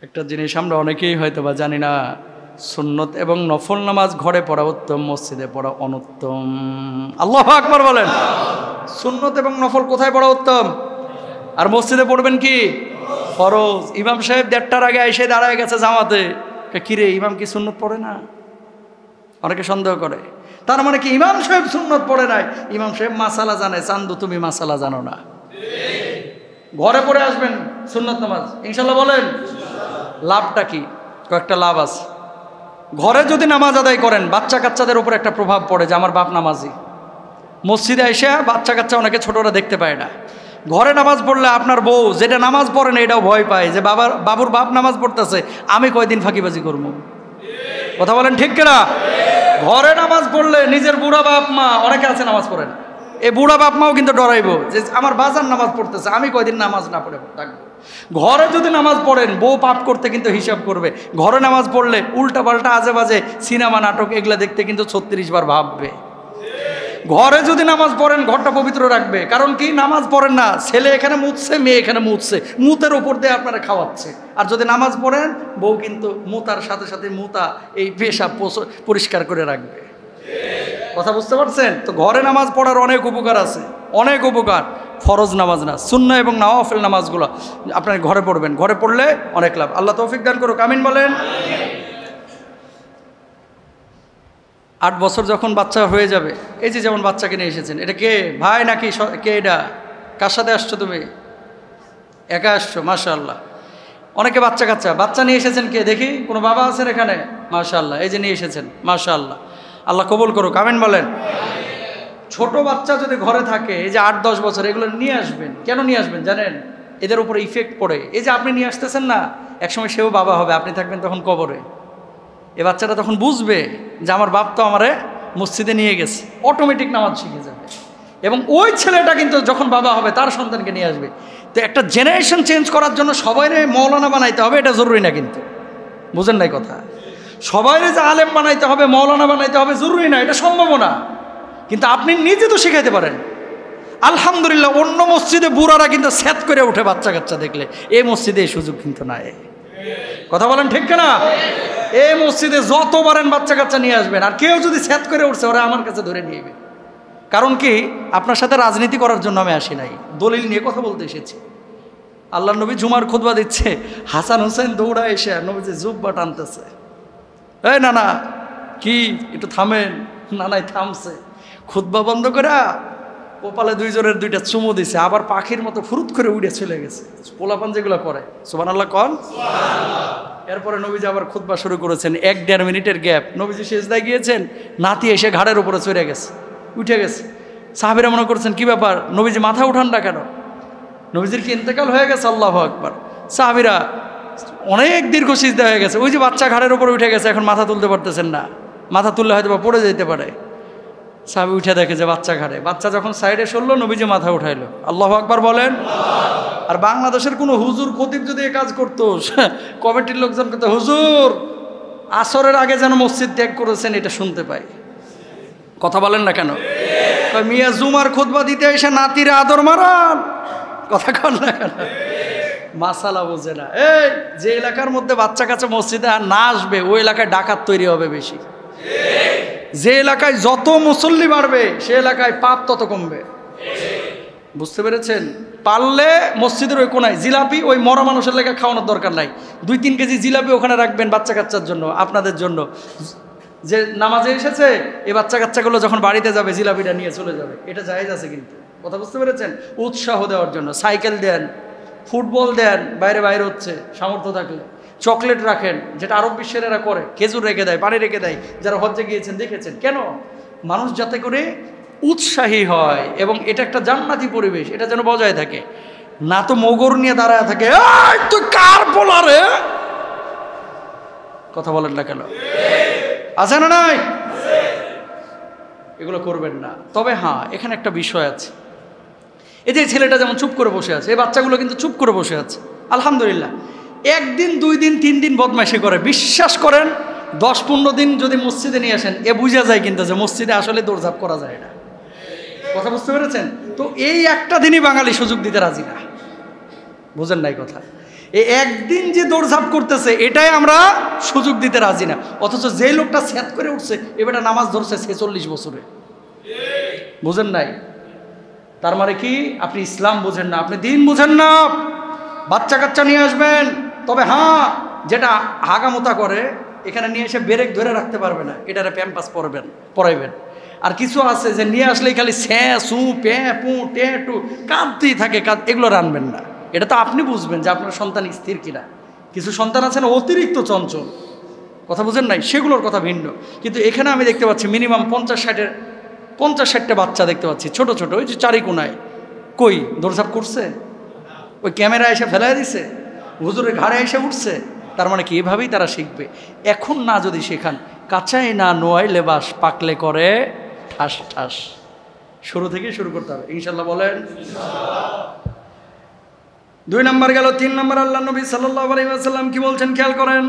একটা জিনিস আমরা অনেকেই হয়তো বা জানি না, সুন্নত এবং নফল নামাজ ঘরে পড়া উত্তম, মসজিদে পড়া অনুত্তম। আল্লাহু আকবার বলেন। সুন্নত এবং নফল কোথায় পড়া উত্তম? আর মসজিদে পড়বেন কি? ফরজ। ইমাম সাহেব 1:30টার আগে এসে দাঁড়ায় গেছে জামাতে, কিরে ইমাম কি সুন্নত পড়ে না? অনেকে সন্দেহ করে, তার মানে কি ইমাম সাহেব সুন্নত পড়ে নাই? ইমাম সাহেব মাসালা জানে, চান্দু তুমি মাসালা জানো না। ঘরে পড়ে আসবেন সুন্নত নামাজ ইনশাল্লাহ। বলেন লাভটা কি? কয়েকটা লাভ আছে। ঘরে যদি নামাজ আদায় করেন, বাচ্চা কাচ্চাদের উপর একটা প্রভাব পড়ে যে আমার বাপ নামাজি। মসজিদে এসে বাচ্চা কাচ্চা অনেকে ছোটরা দেখতে পায় না। ঘরে নামাজ পড়লে আপনার বউ যেটা নামাজ পড়ে না এটাও ভয় পায় যে বাবুর বাপ নামাজ পড়তেছে, আমি কয়দিন ফাঁকিবাজি করবো। কথা বলেন ঠিক কিনা? ঘরে নামাজ পড়লে নিজের বুড়া বাপ মা, অনেকে আছে নামাজ পড়ে না, এই বুড়া বাপ মাও কিন্তু ডরাইবো যে আমার বাজার নামাজ পড়তেছে, আমি কয়দিন নামাজ না পড়ে থাকবো। ঘরে যদি নামাজ পড়েন, বউ পাপ করতে কিন্তু হিসাব করবে। ঘরে নামাজ পড়লে উল্টা পাল্টা আজে বাজে সিনেমা নাটক এগুলা দেখতে কিন্তু 36 বার ভাববে। ঘরে যদি নামাজ পড়েন, ঘরটা পবিত্র রাখবে। কারণ কি? নামাজ পড়েন না, ছেলে এখানে মুছছে, মেয়ে এখানে মুছছে, মুতের উপর দিয়ে আপনারা খাওয়াচ্ছে। আর যদি নামাজ পড়েন, বউ কিন্তু মুতার সাথে সাথে মুতা এই পেশাব পরিষ্কার করে রাখবে। কথা বুঝতে পারছেন? তো ঘরে নামাজ পড়ার অনেক উপকার আছে, অনেক উপকার। ফরজ নামাজ না, সুন্নাহ এবং নওয়াফিল নামাজগুলো আপনার ঘরে পড়বেন। ঘরে পড়লে অনেক লাভ। আল্লাহ তৌফিক দান করুক, আমিন বলেন। 8 বছর যখন বাচ্চা হয়ে যাবে, এই যে যেমন বাচ্চাকে নিয়ে এসেছেন, এটা কে? ভাই নাকি কে? এটা কার সাথে আসছো? তুমি একা আসছো? মাশাআল্লাহ। অনেকে বাচ্চা নিয়ে এসেছেন। কে দেখি? কোনো বাবা আছেন এখানে? মাশাআল্লাহ, এই যে নিয়ে এসেছেন, মাশাআল্লাহ। আল্লাহ কবুল করুক, আমিন বলেন। ছোট বাচ্চা যদি ঘরে থাকে, এই যে 8-10 বছর, এগুলো নিয়ে আসবেন। কেন নিয়ে আসবেন জানেন? এদের উপরে ইফেক্ট পড়ে। এই যে আপনি নিয়ে আসতেছেন না, একসময় সেও বাবা হবে, আপনি থাকবেন তখন কবরে। এ বাচ্চাটা তখন বুঝবে যে আমার বাপ তো আমারে মসজিদে নিয়ে গেছে, অটোমেটিক নামাজ শিখে যাবে। এবং ওই ছেলেটা কিন্তু যখন বাবা হবে তার সন্তানকে নিয়ে আসবে। তো একটা জেনারেশন চেঞ্জ করার জন্য সবাইরে মৌলানা বানাইতে হবে এটা জরুরি না, কিন্তু বুঝেন নাই কথা? সবাইরে যে আলেম বানাইতে হবে, মৌলানা বানাইতে হবে জরুরি না, এটা সম্ভব না। কিন্তু আপনি নিজে তো শিখাইতে পারেন। আলহামদুলিল্লাহ, অন্য মসজিদে বুড়ারা কিন্তু স্যাত করে ওঠে বাচ্চা কাচ্চা দেখলে, এই মসজিদে এই সুযোগ কিন্তু নাই। কথা বলেন ঠিক না? এই মসজিদে যত পারেন বাচ্চা কাচ্চা নিয়ে আসবেন। আর কেউ যদি স্যাত করে উঠছে, ওরা আমার কাছে ধরে নিয়ে যাবে। কারণ কি? আপনার সাথে রাজনীতি করার জন্য আমি আসি নাই, দলিল নিয়ে কথা বলতে এসেছি। আল্লাহ নবী জুমার খুতবা দিচ্ছে, হাসান হোসেন দৌড়া এসে নবীজি জুব্বা টানতেছে, এই না না কি একটু থামেন। নানাই থামছে, খুতবা বন্ধ করে কপালে 2 জনের 2টা চুমু দিছে, আবার পাখির মতো ফুরুত করে উড়ে চলে গেছে। পোলাপান যেগুলো করে, সুবহানাল্লাহ কন। এরপরে নবীজি আবার খুতবা শুরু করেছেন। 1-1.5 মিনিটের গ্যাপ। নবীজি সেজদায় গিয়েছেন, নাতি এসে ঘাড়ের উপরে চড়ে গেছে, উঠে গেছে। সাহাবীরা মনে করছেন কি ব্যাপার, নবীজি মাথা উঠান না কেন? নবীজির কি ইন্তেকাল হয়ে গেছে? আল্লাহু আকবার। সাহাবীরা অনেক দীর্ঘ সিজদা হয়ে গেছে, ওই যে বাচ্চা ঘাড়ের উপরে উঠে গেছে, এখন মাথা তুলতে পারতেছেন না। মাথা তুললে হয়তো বা পড়ে যেতে পারে। সাহাবী উঠে দেখে যে বাচ্চা ঘাড়ে। বাচ্চা যখন সাইডে সরলো, নবীজি মাথা উঠাইলো। আল্লাহু আকবার বলেন। আর বাংলাদেশের কোনো হুজুর খতিব যদি এই কাজ করতো, কমিটির লোকজন করতো, হুজুর আসরের আগে যেন মসজিদ ত্যাগ করেছেন, এটা শুনতে পাই। কথা বলেন না কেন? মিয়া জুমার খুতবা দিতে এসে নাতিরে আদর মারান, কথা কন না কেন? মাসালা বোঝে না। এই যে এলাকার মধ্যে বাচ্চা কাচ্চা মসজিদে আর না আসবে, ওই এলাকায় ডাকাত তৈরি হবে বেশি। যে এলাকায় যত মুসল্লি বাড়বে, সে এলাকায় পাপ তত কমবে। বুঝতে পেরেছেন? পারলে মসজিদের ওই কোনায় জিলাপি, ওই মরা মানুষের লেগে খাওয়ানোর দরকার নাই, 2-3 কেজি জিলাপি ওখানে রাখবেন বাচ্চা কাচ্চার জন্য, আপনাদের জন্য। যে নামাজে এসেছে, এই বাচ্চা কাচ্চাগুলো যখন বাড়িতে যাবে, জিলাপিটা নিয়ে চলে যাবে। এটা জায়েজ আছে কিন্তু, কথা বুঝতে পেরেছেন? উৎসাহ দেওয়ার জন্য সাইকেল দেন, ফুটবল দেন, বাইরে হচ্ছে সামর্থ্য থাকলে। চকলেট রাখেন, যেটা আরব বিশ্বের এরা করে, খেজুর রেখে দেয়, পানি রেখে দেয়। যারা হজ্জে গিয়েছেন দেখেছেন। কেন? মানুষ যাতে করে উৎসাহী হয় এবং এটা একটা জান্নাতি পরিবেশ, এটা যেন বজায় থাকে। না তো মগর নিয়ে দাঁড়ায় থাকে, তুই কার বলা রে? কথা বলেন না কেন? আছে না নাই? এগুলো করবেন না। তবে হ্যাঁ, এখানে একটা বিষয় আছে। এই যে ছেলেটা যেমন চুপ করে বসে আছে, এই বাচ্চাগুলো কিন্তু চুপ করে বসে আছে। আলহামদুলিল্লাহ, 1 দিন 2 দিন 3 দিন বদমাইশি করে, বিশ্বাস করেন 10-15 দিন যদি মসজিদে নিয়ে আসেন, এ বুঝা যায় কিন্তু যে মসজিদে আসলে দৌড়ঝাঁপ করা যায় না। কথা বুঝতে পেরেছেন? তো এই একটা দিনই বাঙালি সুযোগ দিতে রাজি না। বুঝেন নাই কথা? এই একদিন যে দৌড়ঝাঁপ করতেছে এটাই আমরা সুযোগ দিতে রাজি না, অথচ যে লোকটা সেট করে উঠছে এবারে নামাজ ধরছে 46 বছরে। বুঝেন নাই? তার মানে কি আপনি ইসলাম বোঝেন না, আপনি দিন বোঝেন না। বাচ্চা কাচ্চা নিয়ে আসবেন, তবে হ্যাঁ যেটা হাগামোতা করে এখানে নিয়ে এসে ব্রেক ধরে রাখতে পারবে না, এটারে প্যাম্পাস পরাইবেন। আর কিছু আছে যে নিয়ে আসলেই খালি স্যাঁ সু প্যাঁ পু টে টু কাঁদতেই থাকে, এগুলো রানবেন না। এটা তো আপনি বুঝবেন যে আপনার সন্তান স্থির কিনা। কিছু সন্তান আছে না অতিরিক্ত চঞ্চল, কথা বুঝেন নাই, সেগুলোর কথা ভিন্ন। কিন্তু এখানে আমি দেখতে পাচ্ছি মিনিমাম 50-60টা বাচ্চা দেখতে পাচ্ছি, ছোট ছোট, ওই যে চারি কোনায়। কই দৌড়ঝাঁপ করছে? ওই ক্যামেরা এসে ফেলাই দিছে, হুজুরের ঘাড়ে এসে উঠছে। তার মানে কি এভাবেই তারা শিখবে। এখন না যদি শেখান, কাঁচাই না নোয়াই লেবাস পাকলে করে ঠাস ঠাস। শুরু থেকেই শুরু করতে হবে ইনশাল্লাহ। বলেন 2 নম্বর গেল। 3 নম্বর আল্লাহ নবী সাল্লাল্লাহু আলাইহি ওয়াসাল্লাম কি বলছেন খেয়াল করেন।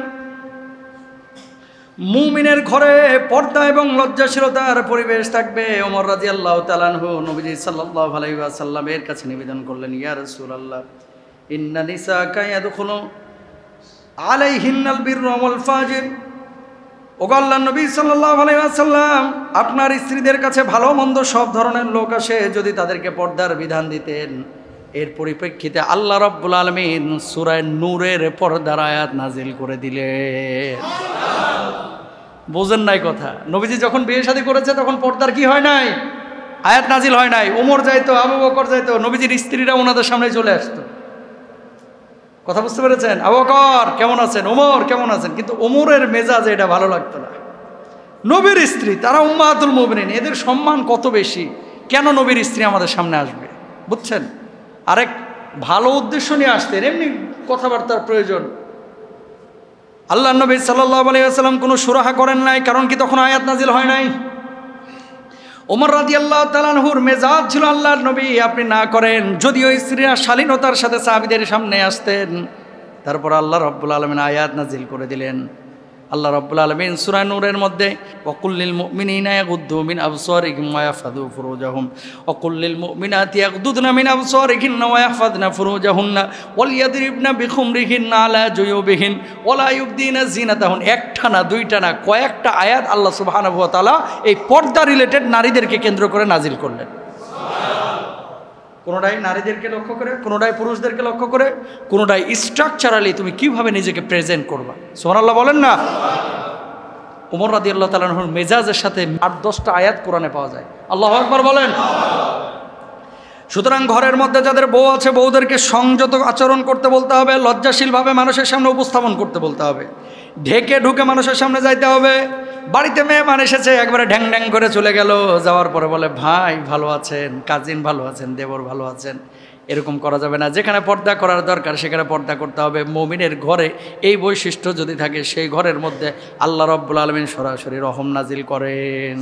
মুমিনের ঘরে পর্দা এবং লজ্জাশীলতার পরিবেশ থাকবে। ওমর রাদিয়াল্লাহু তাআলা আনহু নবীজি সাল্লাল্লাহু আলাইহি ওয়াসাল্লামের কাছে নিবেদন করলেন, ইয়া রাসূলুল্লাহ ইন্না নিসাকা ইয়াদখুলু আলাইহিন্নাল বিররু ওয়াল ফাজির। ওগো আল্লাহর নবী সাল্লাল্লাহু আলাইহি ওয়াসাল্লাম, আপনার স্ত্রীদের কাছে ভালো মন্দ সব ধরনের লোক আসে, যদি তাদেরকে পর্দার বিধান দিতেন। এর পরিপ্রেক্ষিতে আল্লাহ রাব্বুল আলামিন সূরা নূরের পর্দার আয়াত নাজিল করে দিলেন। বোঝেন নাই কথা? নবীজি যখন বিয়ে শাদী করেছে তখন পর্দার কি হয় নাই? আয়াত নাজিল হয় নাই। ওমর যাইতো, আবু বকর যাইতো, নবীজির স্ত্রীরা ওনাদের সামনে চলে আসতো। কথা বুঝতে পেরেছেন? আবু বকর কেমন আছেন, ওমর কেমন আছেন। কিন্তু ওমরের মেজাজ এটা ভালো লাগতো না। নবীর স্ত্রী, তারা উম্মাহাতুল মুমিনিন, এদের সম্মান কত বেশি। কেন নবীর স্ত্রী আমাদের সামনে আসবে? বুঝছেন? আরেক ভালো উদ্দেশ্য নিয়ে আসতেন, এমনি কথাবার্তার প্রয়োজন। আল্লাহ নবী সাল্লাল্লাহু আলাইহি ওয়াসাল্লাম কোনো সুরাহা করেন নাই, কারণ কি তখন আয়াত নাজিল হয় নাই। ওমর রাদিয়াল্লাহু তাআলা আনহুর মেজাজ ছিল, আল্লাহর নবী আপনি না করেন। যদিও স্ত্রীরা শালীনতার সাথে সাহাবীদের সামনে আসতেন, তারপর আল্লাহ রাব্বুল আলামিন আয়াত নাজিল করে দিলেন। আল্লাহ রাব্বুল আলামিন সূরা নূরের মধ্যে ওয়াকুল্লিল মুমিনিনা ইয়াগুদ্দু মিন আবসারিহিম ওয়া ইয়াহফাযু ফুরুজাহুম ওয়াকুল্লিল মুমিনাতি ইয়াগুদ্দুনা মিন আবসারিহিন্না ওয়া ইয়াহফাযনা ফুরুজাহুন্না ওয়ালিয়াদরিবনা বিখুমরিহিন্না আলা জুয়ুবিহিন ওয়া লা ইউবদিনা যিনাতাহুন। একটা না দুইটা না, কয়েকটা আয়াত আল্লাহ সুবহানাহু ওয়া তাআলা এই পর্দা রিলেটেড নারীদেরকে কেন্দ্র করে নাজিল করলেন। কোনোটাই নারীদেরকে লক্ষ্য করে, কোনোটাই পুরুষদেরকে লক্ষ্য করে, কোনোটাই স্ট্রাকচারালি তুমি কিভাবে নিজেকে প্রেজেন্ট করবা। সুবহানাল্লাহ বলেন না। ওমর রাদিয়াল্লাহু তাআলা আনহুর মেজাজের সাথে 8-10টা আয়াত কোরআনে পাওয়া যায়। আল্লাহু আকবার বলেন। সুতরাং ঘরের মধ্যে যাদের বউ আছে, বউদেরকে সংযত আচরণ করতে বলতে হবে, লজ্জাশীলভাবে মানুষের সামনে উপস্থাপন করতে বলতে হবে, ঢেকে ঢুকে মানুষের সামনে যাইতে হবে। বাড়িতে মেহমান এসেছে, একবারে ঢ্যাং ঢ্যাং করে চলে গেল, যাওয়ার পরে বলে ভাই ভালো আছেন, কাজিন ভালো আছেন, দেবর ভালো আছেন, এরকম করা যাবে না। যেখানে পর্দা করার দরকার সেখানে পর্দা করতে হবে। মুমিনের ঘরে এই বৈশিষ্ট্য যদি থাকে, সেই ঘরের মধ্যে আল্লাহ রাব্বুল আলামিন সরাসরি রহম নাজিল করেন।